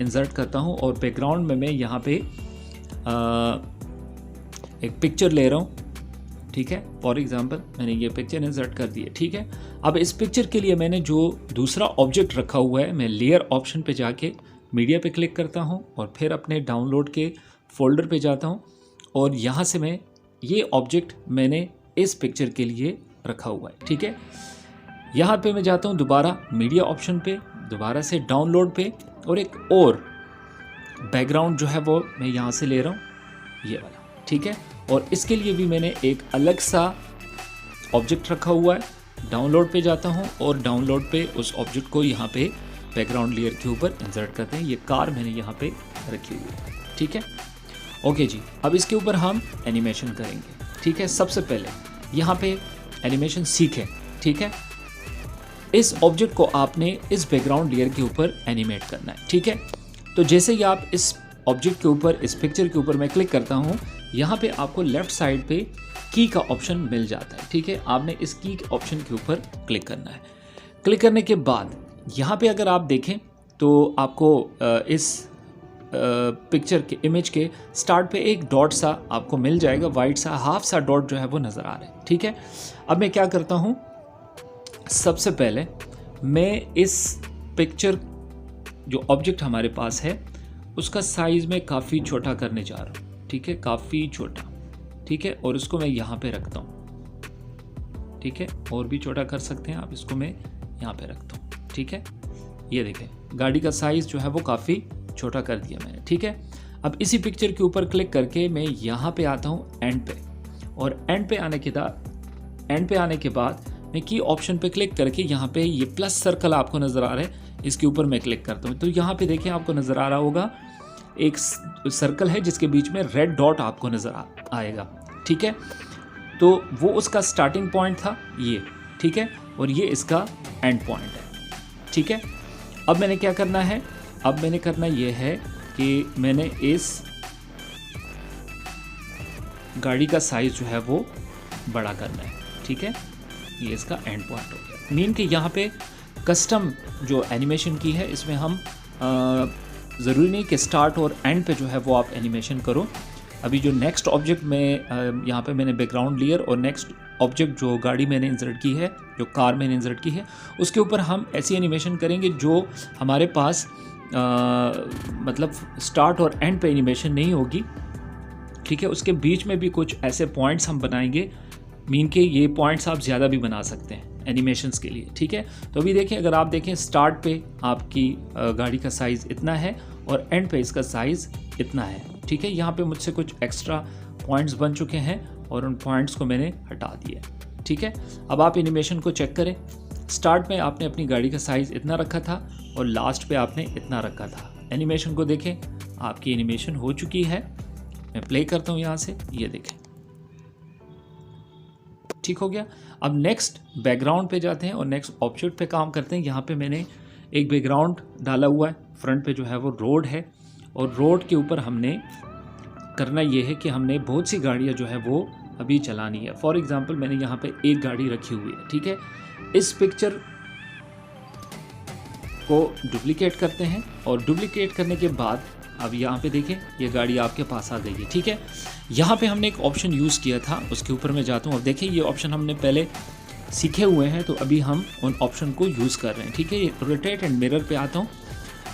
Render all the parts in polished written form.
Insert करता हूँ और बैकग्राउंड में मैं यहाँ पे एक पिक्चर ले रहा हूँ, ठीक है। फॉर एग्जांपल मैंने ये पिक्चर इंसर्ट कर दी है, ठीक है। अब इस पिक्चर के लिए मैंने जो दूसरा ऑब्जेक्ट रखा हुआ है, मैं लेयर ऑप्शन पे जाके मीडिया पे क्लिक करता हूँ और फिर अपने डाउनलोड के फोल्डर पे जाता हूँ और यहाँ से मैं ये ऑब्जेक्ट मैंने इस पिक्चर के लिए रखा हुआ है, ठीक है। यहाँ पे मैं जाता हूँ दोबारा मीडिया ऑप्शन पे, दोबारा से डाउनलोड पे और एक और बैकग्राउंड जो है वो मैं यहाँ से ले रहा हूँ, ये वाला, ठीक है। और इसके लिए भी मैंने एक अलग सा ऑब्जेक्ट रखा हुआ है। डाउनलोड पे जाता हूँ और डाउनलोड पे उस ऑब्जेक्ट को यहाँ पे बैकग्राउंड लेयर के ऊपर इंसर्ट करते हैं। ये कार मैंने यहाँ पे रखी हुई है, ठीक है। ओके जी, अब इसके ऊपर हम एनिमेशन करेंगे, ठीक है। सबसे पहले यहाँ पे एनिमेशन सीखें, ठीक है। इस ऑब्जेक्ट को आपने इस बैकग्राउंड लेयर के ऊपर एनिमेट करना है, ठीक है। तो जैसे ही आप इस ऑब्जेक्ट के ऊपर, इस पिक्चर के ऊपर मैं क्लिक करता हूँ, यहाँ पे आपको लेफ्ट साइड पे की का ऑप्शन मिल जाता है, ठीक है। आपने इस की ऑप्शन के ऊपर क्लिक करना है। क्लिक करने के बाद यहाँ पे अगर आप देखें तो आपको इस पिक्चर के इमेज के स्टार्ट पे एक डॉट सा आपको मिल जाएगा, वाइट सा हाफ सा डॉट जो है वो नज़र आ रहा है, ठीक है। अब मैं क्या करता हूँ, सबसे पहले मैं इस पिक्चर जो ऑब्जेक्ट हमारे पास है उसका साइज़ में काफ़ी छोटा करने जा रहा हूँ, ठीक है, काफ़ी छोटा, ठीक है। और इसको मैं यहाँ पे रखता हूँ, ठीक है। और भी छोटा कर सकते हैं आप, इसको मैं यहाँ पे रखता हूँ, ठीक है। ये देखें गाड़ी का साइज़ जो है वो काफ़ी छोटा कर दिया मैंने, ठीक है। अब इसी पिक्चर के ऊपर क्लिक करके मैं यहाँ पे आता हूँ एंड पे, और एंड पे आने के बाद मैं की ऑप्शन पे क्लिक करके यहाँ पे ये प्लस सर्कल आपको नज़र आ रहा है, इसके ऊपर मैं क्लिक करता हूँ। तो यहाँ पे देखें आपको नज़र आ रहा होगा एक सर्कल है जिसके बीच में रेड डॉट आपको नज़र आएगा, ठीक है। तो वो उसका स्टार्टिंग पॉइंट था ये, ठीक है, और ये इसका एंड पॉइंट है, ठीक है। अब मैंने क्या करना है, अब मैंने करना ये है कि मैंने इस गाड़ी का साइज़ जो है वो बड़ा करना है, ठीक है। ये इसका एंड पॉइंट हो गया। मीन कि यहाँ पे कस्टम जो एनिमेशन की है इसमें हम ज़रूरी नहीं कि स्टार्ट और एंड पे जो है वो आप एनिमेशन करो। अभी जो नेक्स्ट ऑब्जेक्ट में यहाँ पे मैंने बैकग्राउंड लेयर और नेक्स्ट ऑब्जेक्ट जो गाड़ी मैंने इंसर्ट की है, जो कार मैंने इंसर्ट की है, उसके ऊपर हम ऐसी एनिमेशन करेंगे जो हमारे पास मतलब स्टार्ट और एंड पे एनिमेशन नहीं होगी, ठीक है। उसके बीच में भी कुछ ऐसे पॉइंट्स हम बनाएंगे, मीन के ये पॉइंट्स आप ज़्यादा भी बना सकते हैं एनिमेशंस के लिए, ठीक है। तो अभी देखें, अगर आप देखें स्टार्ट पे आपकी गाड़ी का साइज़ इतना है और एंड पे इसका साइज़ इतना है, ठीक है। यहाँ पे मुझसे कुछ एक्स्ट्रा पॉइंट्स बन चुके हैं और उन पॉइंट्स को मैंने हटा दिया, ठीक है। अब आप एनिमेशन को चेक करें, स्टार्ट में आपने अपनी गाड़ी का साइज़ इतना रखा था और लास्ट पे आपने इतना रखा था। एनिमेशन को देखें, आपकी एनिमेशन हो चुकी है। मैं प्ले करता हूँ यहाँ से, ये देखें, ठीक हो गया। अब नेक्स्ट बैकग्राउंड पे जाते हैं और नेक्स्ट ऑब्जेक्ट पे काम करते हैं। यहाँ पे मैंने एक बैकग्राउंड डाला हुआ है, फ्रंट पे जो है वो रोड है और रोड के ऊपर हमने करना ये है कि हमने बहुत सी गाड़ियाँ जो है वो अभी चलानी है। फॉर एग्जांपल मैंने यहाँ पे एक गाड़ी रखी हुई है, ठीक है। इस पिक्चर को डुप्लीकेट करते हैं और डुप्लीकेट करने के बाद अब यहाँ पे देखें ये गाड़ी आपके पास आ गई है, ठीक है। यहाँ पे हमने एक ऑप्शन यूज़ किया था, उसके ऊपर मैं जाता हूँ। अब देखें ये ऑप्शन हमने पहले सीखे हुए हैं, तो अभी हम उन ऑप्शन को यूज़ कर रहे हैं, ठीक है। ये रोटेट एंड मिरर पे आता हूँ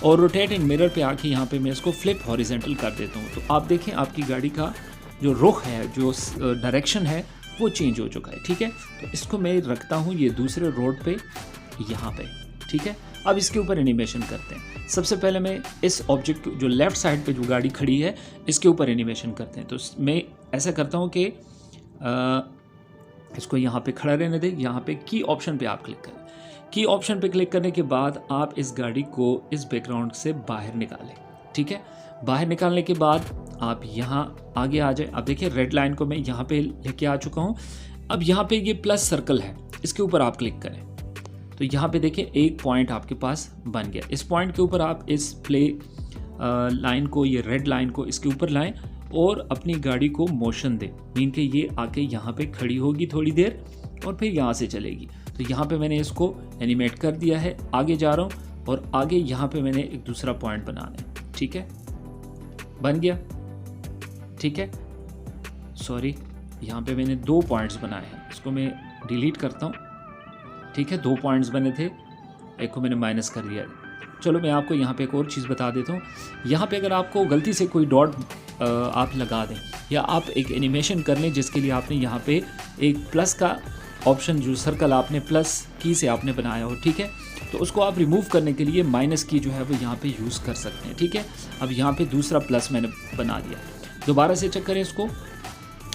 और रोटेट एंड मिरर पे आके यहाँ पे मैं इसको फ्लिप हॉरिजेंटल कर देता हूँ। तो आप देखें आपकी गाड़ी का जो रुख है, जो डायरेक्शन है वो चेंज हो चुका है, ठीक है। तो इसको मैं रखता हूँ ये दूसरे रोड पे यहाँ पे, ठीक है। अब इसके ऊपर एनिमेशन करते हैं। सबसे पहले मैं इस ऑब्जेक्ट जो लेफ़्ट साइड पे जो गाड़ी खड़ी है इसके ऊपर एनिमेशन करते हैं। तो मैं ऐसा करता हूँ कि इसको यहाँ पे खड़ा रहने दें। यहाँ पे की ऑप्शन पे आप क्लिक करें। की ऑप्शन पे क्लिक करने के बाद आप इस गाड़ी को इस बैकग्राउंड से बाहर निकालें, ठीक है। बाहर निकालने के बाद आप यहाँ आगे आ जाए। अब देखिए रेड लाइन को मैं यहाँ पे लेके आ चुका हूँ। अब यहाँ पे ये प्लस सर्कल है, इसके ऊपर आप क्लिक करें तो यहाँ पे देखिए एक पॉइंट आपके पास बन गया। इस पॉइंट के ऊपर आप इस प्ले लाइन को, ये रेड लाइन को इसके ऊपर लाएं और अपनी गाड़ी को मोशन दें। मीन के ये आके यहाँ पे खड़ी होगी थोड़ी देर और फिर यहाँ से चलेगी। तो यहाँ पे मैंने इसको एनिमेट कर दिया है। आगे जा रहा हूँ और आगे यहाँ पे मैंने एक दूसरा पॉइंट बनाना है। ठीक है, बन गया। ठीक है, सॉरी यहाँ पे मैंने 2 पॉइंट्स बनाए हैं, इसको मैं डिलीट करता हूँ। ठीक है, 2 पॉइंट्स बने थे, एक को मैंने माइनस कर दिया। चलो मैं आपको यहाँ पे एक और चीज़ बता देता हूँ। यहाँ पे अगर आपको गलती से कोई डॉट आप लगा दें या आप एक एनिमेशन कर लें जिसके लिए आपने यहाँ पे एक प्लस का ऑप्शन, जो सर्कल आपने प्लस की से आपने बनाया हो, ठीक है, तो उसको आप रिमूव करने के लिए माइनस की जो है वो यहाँ पे यूज़ कर सकते हैं। ठीक है, अब यहाँ पे दूसरा प्लस मैंने बना दिया। दोबारा से चेक करें इसको।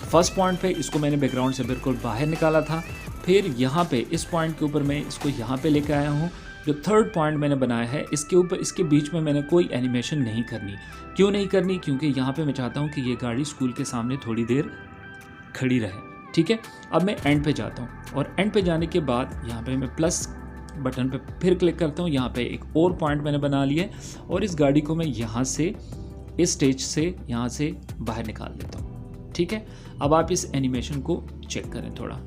फर्स्ट पॉइंट पे इसको मैंने बैकग्राउंड से बिल्कुल बाहर निकाला था, फिर यहाँ पे इस पॉइंट के ऊपर मैं इसको यहाँ पे लेकर आया हूँ। जो थर्ड पॉइंट मैंने बनाया है इसके ऊपर, इसके बीच में मैंने कोई एनिमेशन नहीं करनी। क्यों नहीं करनी? क्योंकि यहाँ पे मैं चाहता हूँ कि ये गाड़ी स्कूल के सामने थोड़ी देर खड़ी रहे। ठीक है, अब मैं एंड पे जाता हूँ और एंड पे जाने के बाद यहाँ पे मैं प्लस बटन पे फिर क्लिक करता हूँ। यहाँ पे एक और पॉइंट मैंने बना लिया है और इस गाड़ी को मैं यहाँ से, इस स्टेज से यहाँ से बाहर निकाल देता हूँ। ठीक है, अब आप इस एनिमेशन को चेक करें थोड़ा।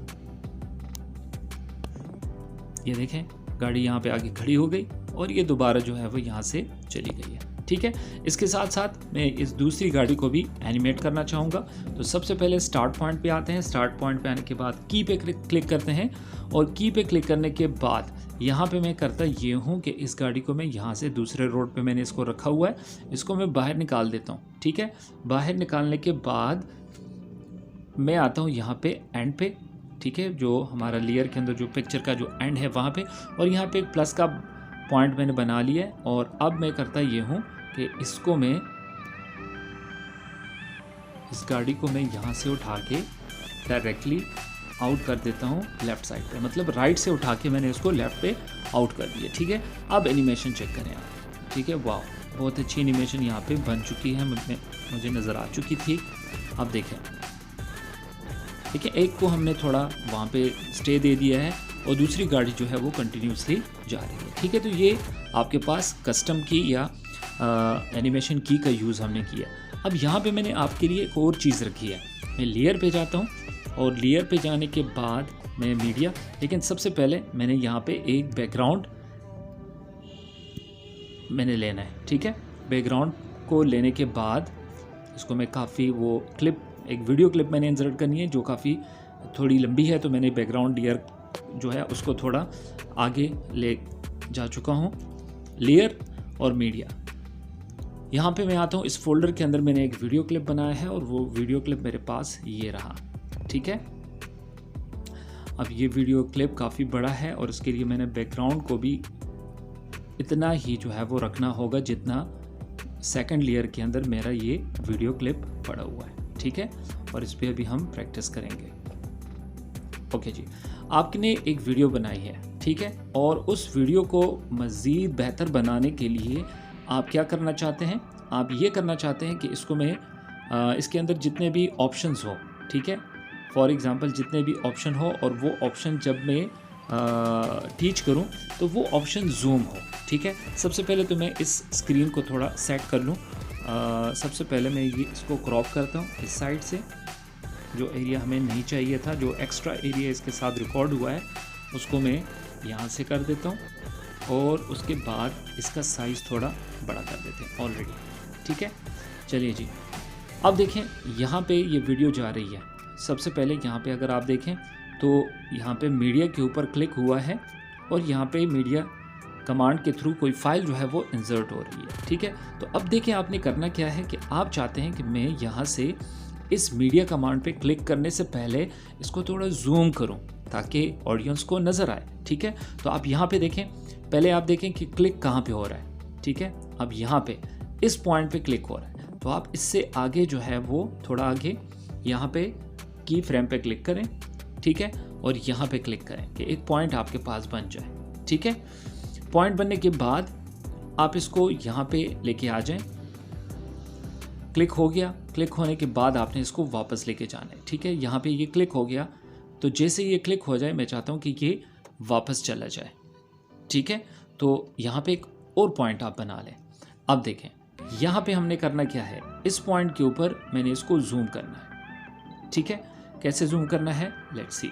ये देखें, गाड़ी यहाँ पे आगे खड़ी हो गई और ये दोबारा जो है वो यहाँ से चली गई है। ठीक है, इसके साथ साथ मैं इस दूसरी गाड़ी को भी एनिमेट करना चाहूँगा। तो सबसे पहले स्टार्ट पॉइंट पे आते हैं। स्टार्ट पॉइंट पे आने के बाद की पे क्लिक करते हैं और की पे क्लिक करने के बाद यहाँ पे मैं करता ये हूँ कि इस गाड़ी को मैं यहाँ से दूसरे रोड पे मैंने इसको रखा हुआ है, इसको मैं बाहर निकाल देता हूँ। ठीक है, बाहर निकालने के बाद मैं आता हूँ यहाँ पे एंड पे। ठीक है, जो हमारा लेयर के अंदर जो पिक्चर का जो एंड है वहाँ पे, और यहाँ पे एक प्लस का पॉइंट मैंने बना लिया है। और अब मैं करता ये हूँ कि इसको मैं, इस गाड़ी को मैं यहाँ से उठा के डायरेक्टली आउट कर देता हूँ लेफ़्ट साइड पे, मतलब राइट से उठा के मैंने इसको लेफ़्ट पे आउट कर दिया। ठीक है, अब एनिमेशन चेक करें आप। ठीक है, वाह, बहुत अच्छी एनिमेशन यहाँ पे बन चुकी है, मुझे नज़र आ चुकी थी। अब देखें, ठीक है, एक को हमने थोड़ा वहाँ पे स्टे दे दिया है और दूसरी गाड़ी जो है वो कंटिन्यूसली जा रही है। ठीक है, तो ये आपके पास कस्टम की या एनिमेशन की का यूज़ हमने किया। अब यहाँ पे मैंने आपके लिए एक और चीज़ रखी है। मैं लेयर पे जाता हूँ और लेयर पे जाने के बाद मैं मीडिया, लेकिन सबसे पहले मैंने यहाँ पे एक बैकग्राउंड मैंने लेना है। ठीक है, बैकग्राउंड को लेने के बाद इसको मैं काफ़ी वो क्लिप, एक वीडियो क्लिप मैंने इंसर्ट करनी है जो काफ़ी थोड़ी लंबी है, तो मैंने बैकग्राउंड लेयर जो है उसको थोड़ा आगे ले जा चुका हूँ। लेयर और मीडिया, यहाँ पे मैं आता हूँ। इस फोल्डर के अंदर मैंने एक वीडियो क्लिप बनाया है और वो वीडियो क्लिप मेरे पास ये रहा। ठीक है, अब ये वीडियो क्लिप काफ़ी बड़ा है और इसके लिए मैंने बैकग्राउंड को भी इतना ही जो है वो रखना होगा जितना सेकंड लेयर के अंदर मेरा ये वीडियो क्लिप पड़ा हुआ है। ठीक है, और इस पर अभी हम प्रैक्टिस करेंगे। ओके जी, आपने एक वीडियो बनाई है, ठीक है, और उस वीडियो को मज़ीद बेहतर बनाने के लिए आप क्या करना चाहते हैं? आप ये करना चाहते हैं कि इसको मैं इसके अंदर जितने भी ऑप्शंस हो, ठीक है, फॉर एग्ज़ाम्पल जितने भी ऑप्शन हो और वो ऑप्शन जब मैं टीच करूं तो वो ऑप्शन जूम हो। ठीक है, सबसे पहले तो मैं इस स्क्रीन को थोड़ा सेट कर लूं। सबसे पहले मैं ये इसको क्रॉप करता हूं इस साइड से, जो एरिया हमें नहीं चाहिए था, जो एक्स्ट्रा एरिया इसके साथ रिकॉर्ड हुआ है उसको मैं यहाँ से कर देता हूँ और उसके बाद इसका साइज़ थोड़ा बड़ा कर देते हैं ऑलरेडी। ठीक है, चलिए जी, अब देखें यहाँ पे ये वीडियो जा रही है। सबसे पहले यहाँ पे अगर आप देखें तो यहाँ पे मीडिया के ऊपर क्लिक हुआ है और यहाँ पे मीडिया कमांड के थ्रू कोई फाइल जो है वो इंसर्ट हो रही है। ठीक है, तो अब देखें आपने करना क्या है कि आप चाहते हैं कि मैं यहाँ से इस मीडिया कमांड पे क्लिक करने से पहले इसको थोड़ा जूम करूँ ताकि ऑडियंस को नज़र आए। ठीक है, तो आप यहाँ पे देखें, पहले आप देखें कि क्लिक कहाँ पे हो रहा है। ठीक है, अब यहाँ पे इस पॉइंट पे क्लिक हो रहा है, तो आप इससे आगे जो है वो थोड़ा आगे यहाँ पे की फ्रेम पे क्लिक करें। ठीक है, और यहाँ पे क्लिक करें कि एक पॉइंट आपके पास बन जाए। ठीक है, पॉइंट बनने के बाद आप इसको यहाँ पे लेके आ जाएं। क्लिक हो गया, क्लिक होने के बाद आपने इसको वापस लेके जाना है। ठीक है, यहाँ पे ये क्लिक हो गया, तो जैसे ये क्लिक हो जाए मैं चाहता हूँ कि ये वापस चला जाए। ठीक है, तो यहाँ पे एक और पॉइंट आप बना लें। अब देखें यहाँ पे हमने करना क्या है, इस पॉइंट के ऊपर मैंने इसको जूम करना है। ठीक है, कैसे जूम करना है, लेट्स सी।